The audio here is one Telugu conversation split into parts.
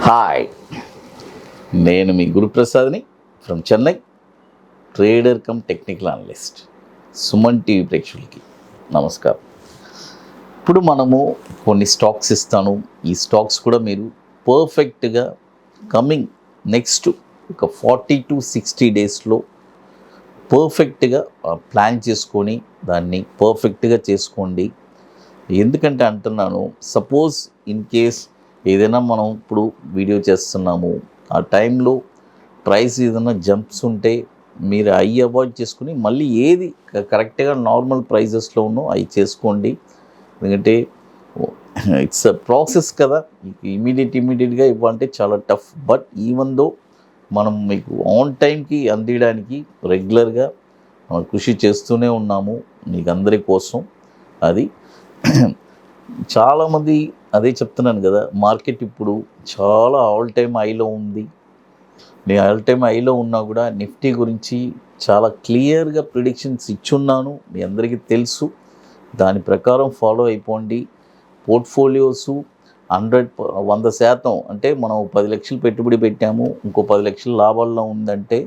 హాయ్, నేను మీ గురుప్రసాద్ని from Chennai, trader cum technical analyst. Suman TV ప్రేక్షకులకి నమస్కారం. ఇప్పుడు మనము కొన్ని స్టాక్స్ ఇస్తాను. ఈ స్టాక్స్ కూడా మీరు పర్ఫెక్ట్గా కమింగ్ నెక్స్ట్ ఒక 40 to 60 డేస్లో పర్ఫెక్ట్గా ప్లాన్ చేసుకొని దాన్ని పర్ఫెక్ట్గా చేసుకోండి. ఎందుకంటే అంటున్నాను, సపోజ్ ఇన్ కేస్ ఏదైనా మనం ఇప్పుడు వీడియో చేస్తున్నాము, ఆ టైంలో ప్రైస్ ఏదైనా జంప్స్ ఉంటే మీరు అవి అవాయిడ్ చేసుకుని మళ్ళీ ఏది కరెక్ట్గా నార్మల్ ప్రైజెస్లో ఉన్నో అవి చేసుకోండి. ఎందుకంటే ఇట్స్ అ ప్రాసెస్ కదా, ఇమీడియట్గా ఇవ్వాలంటే చాలా టఫ్. బట్ ఈవెన్ దో మనం మీకు ఆన్ టైంకి అందించడానికి రెగ్యులర్గా మనం కృషి చేస్తూనే ఉన్నాము మీకు అందరి కోసం. అది చాలామంది అదే చెప్తున్నాను కదా, మార్కెట్ ఇప్పుడు చాలా ఆల్ టైమ్ హైలో ఉంది. నేను ఆల్ టైమ్ హైలో ఉన్నా కూడా నిఫ్టీ గురించి చాలా క్లియర్గా ప్రిడిక్షన్స్ ఇచ్చున్నాను, మీ అందరికీ తెలుసు. దాని ప్రకారం ఫాలో అయిపోండి. పోర్ట్ఫోలియోసు 100% అంటే మనం 10 లక్షలు పెట్టుబడి పెట్టాము, ఇంకో 10 లక్షలు లాభాల్లో ఉందంటే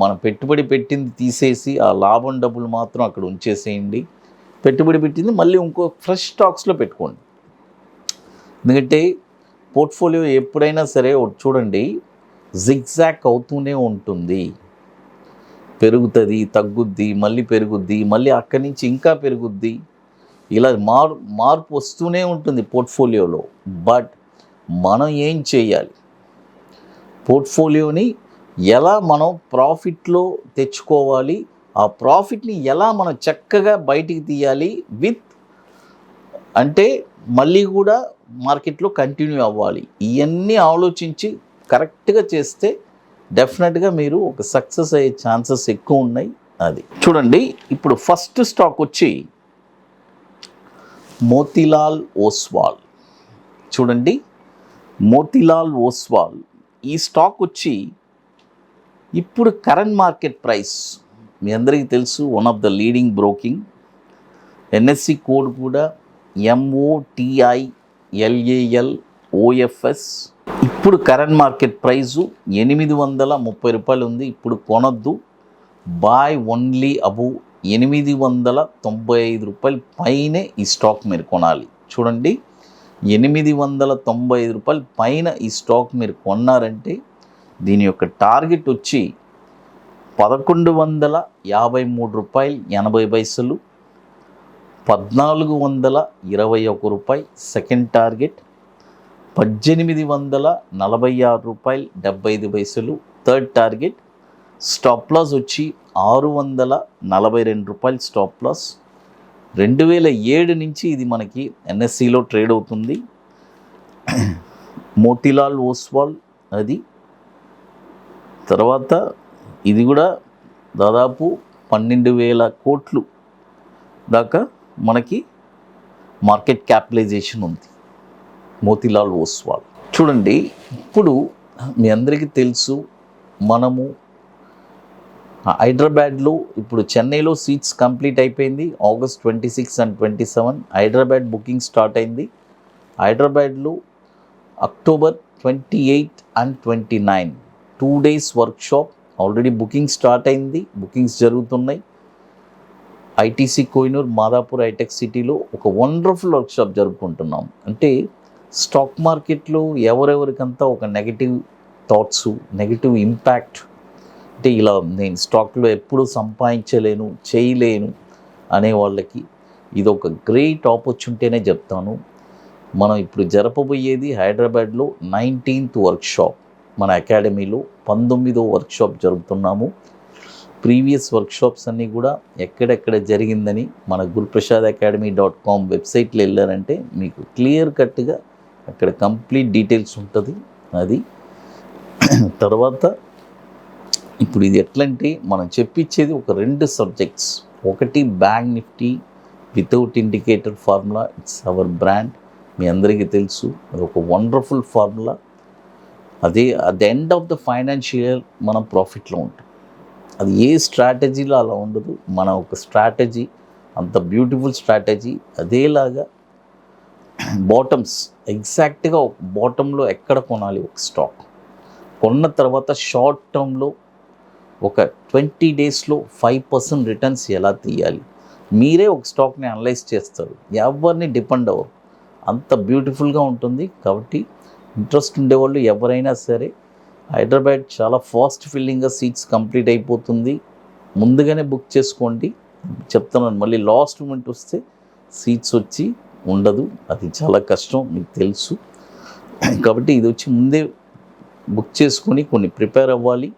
మనం పెట్టుబడి పెట్టింది తీసేసి ఆ లాభం డబ్బులు మాత్రం అక్కడ ఉంచేసేయండి. పెట్టుబడి పెట్టింది మళ్ళీ ఇంకో ఫ్రెష్ స్టాక్స్లో పెట్టుకోండి. ఎందుకంటే పోర్ట్ఫోలియో ఎప్పుడైనా సరే చూడండి, జిగ్జాక్ అవుతూనే ఉంటుంది. పెరుగుతుంది, తగ్గుద్ది, మళ్ళీ పెరుగుద్ది, మళ్ళీ అక్కడి నుంచి ఇంకా పెరుగుద్ది. ఇలా మార్పు వస్తూనే ఉంటుంది పోర్ట్ఫోలియోలో. బట్ మనం ఏం చేయాలి, పోర్ట్ఫోలియోని ఎలా మనం ప్రాఫిట్లో తెచ్చుకోవాలి, ఆ ప్రాఫిట్ని ఎలా మనం చక్కగా బయటికి తీయాలి అంటే మళ్ళీ కూడా మార్కెట్లో కంటిన్యూ అవ్వాలి. ఇవన్నీ ఆలోచించి కరెక్ట్గా చేస్తే డెఫినెట్గా మీరు ఒక సక్సెస్ అయ్యే ఛాన్సెస్ ఎక్కువ ఉన్నాయి. అది చూడండి, ఇప్పుడు ఫస్ట్ స్టాక్ వచ్చి మోతీలాల్ ఓస్వాల్. చూడండి, మోతీలాల్ ఓస్వాల్ ఈ స్టాక్ వచ్చి ఇప్పుడు కరెంట్ మార్కెట్ ప్రైస్ మీ అందరికీ తెలుసు, one of the leading broking. NSC code కూడా MOTILALOFS. ఇప్పుడు కరెంట్ మార్కెట్ ప్రైజు 830 రూపాయలు ఉంది. ఇప్పుడు కొనొద్దు, బాయ్ ఓన్లీ అబౌవ్ 895 రూపాయల పైనే ఈ స్టాక్ మీరు కొనాలి. చూడండి, 895 రూపాయల పైన ఈ స్టాక్ మీరు కొన్నారంటే దీని యొక్క టార్గెట్ వచ్చి 1153 రూపాయలు 80 పైసలు, 1421 రూపాయి సెకండ్ టార్గెట్, 1846 రూపాయలు 75 పైసలు థర్డ్ టార్గెట్. స్టాప్ లాస్ వచ్చి 642 రూపాయలు స్టాప్ లాస్. 2007 నుంచి ఇది మనకి ఎన్ఎస్సిలో ట్రేడ్ అవుతుంది. మోతీలాల్ ఓస్వాల్ అది. తర్వాత ఇది కూడా దాదాపు 12,000 కోట్లు దాకా మనకి మార్కెట్ క్యాపిటలైజేషన్ ఉంది మోతీలాల్ ఓస్వాల్. చూడండి, ఇప్పుడు మీ అందరికీ తెలుసు, మనము హైదరాబాద్లో ఇప్పుడు చెన్నైలో సీట్స్ కంప్లీట్ అయిపోయింది. August 26 and 27 Hyderabad booking start అయింది. హైదరాబాద్లో October 28 and 29 2 days workshop already booking start అయింది, బుకింగ్స్ జరుగుతున్నాయి. ఐటీసీ కోహినూర్ మాదాపూర్ హైటెక్ సిటీలో ఒక వండర్ఫుల్ వర్క్షాప్ జరుపుకుంటున్నాం. అంటే స్టాక్ మార్కెట్లో ఎవరెవరికంతా ఒక నెగిటివ్ థాట్స్, నెగిటివ్ ఇంపాక్ట్, అంటే ఇలా నేను స్టాక్లో ఎప్పుడూ సంపాదించలేను, చేయలేను అనే వాళ్ళకి ఇది ఒక గ్రేట్ ఆపర్చునిటీనే చెప్తాను. మనం ఇప్పుడు జరపబోయేది హైదరాబాద్లో 19th వర్క్షాప్. మన అకాడమీలో 19వ వర్క్షాప్ జరుపుతున్నాము. ప్రీవియస్ వర్క్షాప్స్ అన్నీ కూడా ఎక్కడెక్కడ జరిగిందని మన guruprasadacademy.com వెబ్సైట్లో వెళ్ళారంటే మీకు క్లియర్ కట్గా అక్కడ కంప్లీట్ డీటెయిల్స్ ఉంటుంది. అది తర్వాత ఇప్పుడు ఇది ఎట్లంటే మనం చెప్పించేది ఒక 2 సబ్జెక్ట్స్. ఒకటి bank Nifty without indicator formula, it's our brand, మీ అందరికీ తెలుసు. అది ఒక వండర్ఫుల్ ఫార్ములా. అదే at the end of the financial year మనం ప్రాఫిట్లో ఉంటాం. అది ఏ స్ట్రాటజీలో అలా ఉండదు. మన ఒక స్ట్రాటజీ అంత బ్యూటిఫుల్ స్ట్రాటజీ. అదేలాగా బాటమ్స్ ఎగ్జాక్ట్గా బాటంలో ఎక్కడ కొనాలి ఒక స్టాక్, కొన్న తర్వాత షార్ట్ టర్మ్లో ఒక 20 డేస్లో 5% రిటర్న్స్ ఎలా తీయాలి, మీరే ఒక స్టాక్ని అనలైజ్ చేస్తారు, ఎవరిని డిపెండ్ అవ్వరు, అంత బ్యూటిఫుల్గా ఉంటుంది. కాబట్టి ఇంట్రెస్ట్ ఉండేవాళ్ళు ఎవరైనా సరే, హైదరాబాద్ చాలా ఫాస్ట్ ఫిల్లింగ్గా సీట్స్ కంప్లీట్ అయిపోతుంది, ముందుగానే బుక్ చేసుకోండి. చెప్తున్నాను, మళ్ళీ లాస్ట్ మూమెంట్ వస్తే సీట్స్ వచ్చి ఉండదు, అది చాలా కష్టం మీకు తెలుసు. కాబట్టి ఇది వచ్చి ముందే బుక్ చేసుకొని కొన్ని ప్రిపేర్ అవ్వాలి.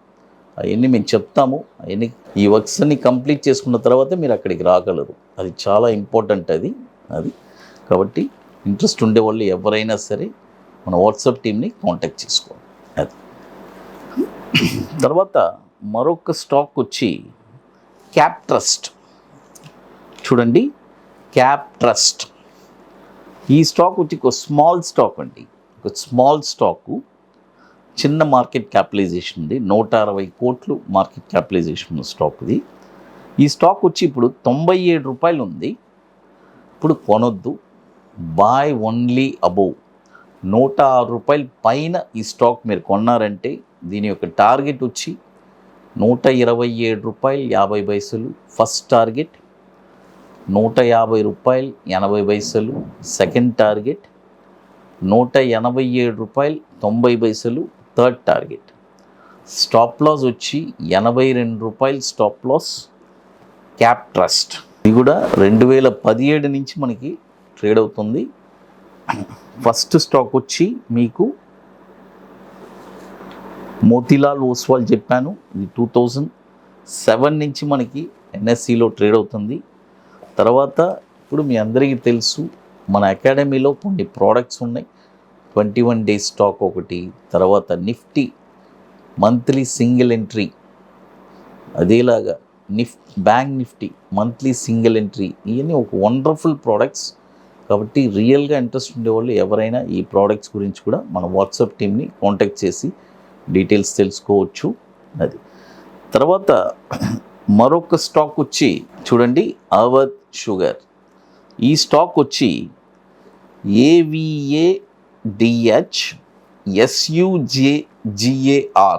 అవన్నీ మేము చెప్తాము. అవన్నీ ఈ వర్క్స్ అన్ని కంప్లీట్ చేసుకున్న తర్వాత మీరు అక్కడికి రాగలరు, అది చాలా ఇంపార్టెంట్ అది. కాబట్టి ఇంట్రెస్ట్ ఉండేవాళ్ళు ఎవరైనా సరే మన వాట్సాప్ టీమ్ని కాంటాక్ట్ చేసుకోండి. అది తర్వాత మరొక స్టాక్ వచ్చి క్యాప్ ట్రస్ట్. చూడండి, క్యాప్ ట్రస్ట్ ఈ స్టాక్ వచ్చి ఒక స్మాల్ స్టాక్ అండి, ఒక స్మాల్ స్టాకు, చిన్న మార్కెట్ క్యాపిటలైజేషన్ ఉంది, 160 కోట్లు మార్కెట్ క్యాపిటలైజేషన్ ఉన్న స్టాక్ ఇది. ఈ స్టాక్ వచ్చి ఇప్పుడు 97 రూపాయలు ఉంది. ఇప్పుడు కొనొద్దు, బాయ్ ఓన్లీ అబోవ్ 106 రూపాయల పైన ఈ స్టాక్ మీరు కొన్నారంటే దీని యొక్క టార్గెట్ వచ్చి 127 రూపాయలు 50 పైసలు ఫస్ట్ టార్గెట్, 150 రూపాయలు 80 పైసలు సెకండ్ టార్గెట్, 187 రూపాయలు 90 పైసలు థర్డ్ టార్గెట్. స్టాప్ లాస్ వచ్చి 82 రూపాయలు స్టాప్ లాస్ క్యాప్ ట్రస్ట్. ఇది కూడా 2017 నుంచి మనకి ట్రేడ్ అవుతుంది. ఫస్ట్ స్టాక్ వచ్చి మీకు మోతీలాల్ ఓస్వాల్ చెప్పాను, ఇది 2007 నుంచి మనకి ఎన్ఎస్సిలో ట్రేడ్ అవుతుంది. తర్వాత ఇప్పుడు మీ అందరికీ తెలుసు మన అకాడమీలో కొన్ని ప్రోడక్ట్స్ ఉన్నాయి, 21 డేస్ స్టాక్ ఒకటి, తర్వాత నిఫ్టీ మంత్లీ సింగిల్ ఎంట్రీ, అదేలాగా bank Nifty monthly single entry, ఇవన్నీ ఒక వండర్ఫుల్ ప్రోడక్ట్స్. కాబట్టి రియల్గా ఇంట్రెస్ట్ ఉండేవాళ్ళు ఎవరైనా ఈ ప్రోడక్ట్స్ గురించి కూడా మన వాట్సాప్ టీమ్ని కాంటాక్ట్ చేసి డీటెయిల్స్ తెలుసుకోవచ్చు. అది తర్వాత మరొక స్టాక్ వచ్చి చూడండి, అవధ్ షుగర్. ఈ స్టాక్ వచ్చి AVADH SUGAR.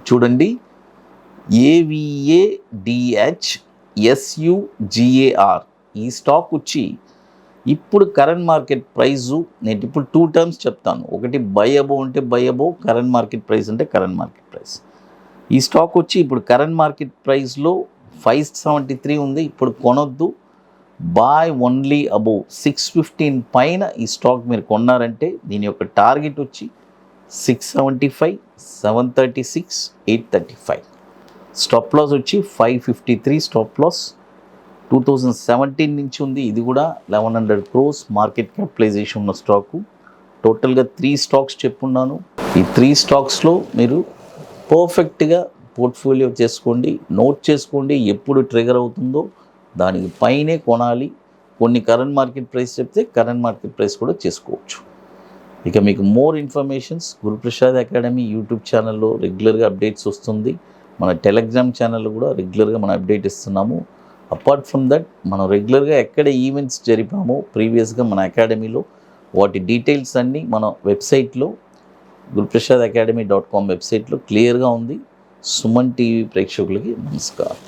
చూడండి, AVADH SUGAR. ఈ స్టాక్ వచ్చి ఇప్పుడు కరెంట్ మార్కెట్ ప్రైజు, నేను ఇప్పుడు 2 టర్మ్స్ చెప్తాను, ఒకటి బై అబోవ్ అంటే by above, current market price అంటే కరెంట్ మార్కెట్ ప్రైస్. ఈ స్టాక్ వచ్చి ఇప్పుడు కరెంట్ మార్కెట్ ప్రైస్లో 573 ఉంది, ఇప్పుడు కొనొద్దు, బాయ్ ఓన్లీ అబోవ్ 615 పైన ఈ స్టాక్ మీరు కొన్నారంటే దీని యొక్క టార్గెట్ వచ్చి 675, 736, 835. స్టాప్ లాస్ వచ్చి 553 స్టాప్ లాస్. 2017 నుంచి ఉంది, ఇది కూడా 1100 crores మార్కెట్ క్యాపిటలైజేషన్ ఉన్న స్టాకు. టోటల్గా 3 స్టాక్స్ చెప్పున్నాను. ఈ 3 స్టాక్స్లో మీరు పర్ఫెక్ట్గా పోర్ట్ఫోలియో చేసుకోండి, నోట్ చేసుకోండి, ఎప్పుడు ట్రిగర్ అవుతుందో దానికి పైనే కొనాలి. కొన్ని కరెంట్ మార్కెట్ ప్రైస్ చెప్తే కరెంట్ మార్కెట్ ప్రైస్ కూడా చేసుకోవచ్చు. ఇక మీకు more informations Guruprasad academy YouTube ఛానల్లో రెగ్యులర్గా అప్డేట్స్ వస్తుంది, మన టెలిగ్రామ్ ఛానల్లో కూడా రెగ్యులర్గా మనం అప్డేట్ ఇస్తున్నాము. అపార్ట్ ఫ్రమ్ దట్ మనం రెగ్యులర్గా ఎక్కడ ఈవెంట్స్ జరిపామో ప్రీవియస్గా మన అకాడమీలో వాటి డీటెయిల్స్ అన్నీ మన వెబ్సైట్లో guruprasadacademy.com వెబ్సైట్లో క్లియర్గా ఉంది. సుమన్ టీవీ ప్రేక్షకులకి నమస్కారం.